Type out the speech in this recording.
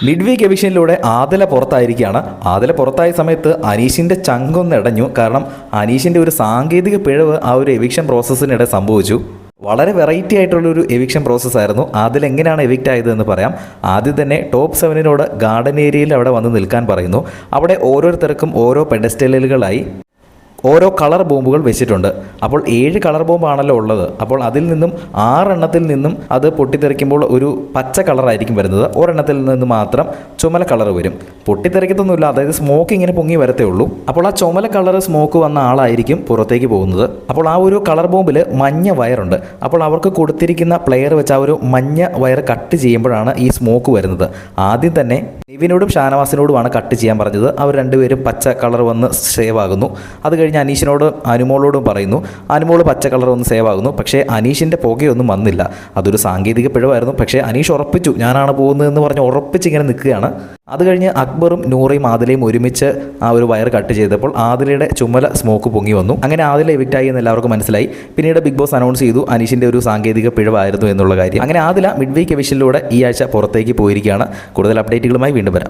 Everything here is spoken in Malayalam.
മിഡ് വീക്ക് എവിക്ഷനിലൂടെ ആദില പുറത്തായിരിക്കുകയാണ്. ആദില പുറത്തായ സമയത്ത് അനീഷിൻ്റെ ചങ്കൊന്നിടഞ്ഞു. കാരണം അനീഷിൻ്റെ ഒരു സാങ്കേതിക പിഴവ് ആ ഒരു എവിക്ഷൻ പ്രോസസ്സിനിടെ സംഭവിച്ചു. വളരെ വെറൈറ്റി ആയിട്ടുള്ളൊരു എവിക്ഷൻ പ്രോസസ്സായിരുന്നു. അതിലെങ്ങനെയാണ് എവിക്റ്റ് ആയതെന്ന് പറയാം. ആദ്യം തന്നെ ടോപ്പ് 7 ഗാർഡൻ ഏരിയയിൽ അവിടെ വന്ന് നിൽക്കാൻ പറയുന്നു. അവിടെ ഓരോരുത്തർക്കും ഓരോ പെഡസ്റ്റലുകളായി ഓരോ കളർ ബോംബുകൾ വെച്ചിട്ടുണ്ട്. അപ്പോൾ 7 കളർ ബോംബാണല്ലോ ഉള്ളത്. അപ്പോൾ അതിൽ നിന്നും 6 എണ്ണത്തിൽ നിന്നും അത് പൊട്ടിത്തെറിക്കുമ്പോൾ ഒരു പച്ച കളറായിരിക്കും വരുന്നത്. ഒരെണ്ണത്തിൽ നിന്ന് മാത്രം ചുമല കളർ വരും. പൊട്ടിത്തെറിക്കത്തൊന്നുമില്ല, അതായത് സ്മോക്ക് ഇങ്ങനെ പൊങ്ങി വരത്തേ ഉള്ളൂ. അപ്പോൾ ആ ചുമല കളർ സ്മോക്ക് വന്ന ആളായിരിക്കും പുറത്തേക്ക് പോകുന്നത്. അപ്പോൾ ആ ഒരു കളർ ബോംബിൽ മഞ്ഞ വയറുണ്ട്. അപ്പോൾ അവർക്ക് കൊടുത്തിരിക്കുന്ന പ്ലെയർ വെച്ച് ആ ഒരു മഞ്ഞ വയർ കട്ട് ചെയ്യുമ്പോഴാണ് ഈ സ്മോക്ക് വരുന്നത്. ആദ്യം തന്നെ നിവിനോടും ഷാനവാസിനോടുമാണ് കട്ട് ചെയ്യാൻ പറഞ്ഞത്. അവർ രണ്ടുപേരും പച്ച കളർ വന്ന് സേവ് ആകുന്നു. അത് കഴിഞ്ഞ് അനീഷിനോടും അനുമോളോടും പറയുന്നു. അനുമോൾ പച്ച കളർ വന്ന് സേവ് ആകുന്നു. പക്ഷേ അനീഷിൻ്റെ പുകയൊന്നും വന്നില്ല. അതൊരു സാങ്കേതിക പിഴവായിരുന്നു. പക്ഷേ അനീഷ് ഉറപ്പിച്ചു ഞാനാണ് പോകുന്നതെന്ന് പറഞ്ഞ് ഉറപ്പിച്ചിങ്ങനെ നിൽക്കുകയാണ്. അത് കഴിഞ്ഞ് അക്ബറും നൂറയും ആദിലയും ഒരുമിച്ച് ആ ഒരു വയർ കട്ട് ചെയ്തപ്പോൾ ആദിലയുടെ ചുമല സ്മോക്ക് പൊങ്ങി വന്നു. അങ്ങനെ ആദില എവിക്റ്റായി എന്ന് എല്ലാവർക്കും മനസ്സിലായി. പിന്നീട് ബിഗ് ബോസ് അനൗൺസ് ചെയ്തു അനീഷിൻ്റെ ഒരു സാങ്കേതിക പിഴവായിരുന്നു എന്നുള്ള കാര്യം. അങ്ങനെ ആദില മിഡ് വീക്ക് എവിക്ഷനിലൂടെ ഈ ആഴ്ച പുറത്തേക്ക് പോയിരിക്കുകയാണ്. കൂടുതൽ അപ്ഡേറ്റുകളുമായി വീണ്ടും വരാം.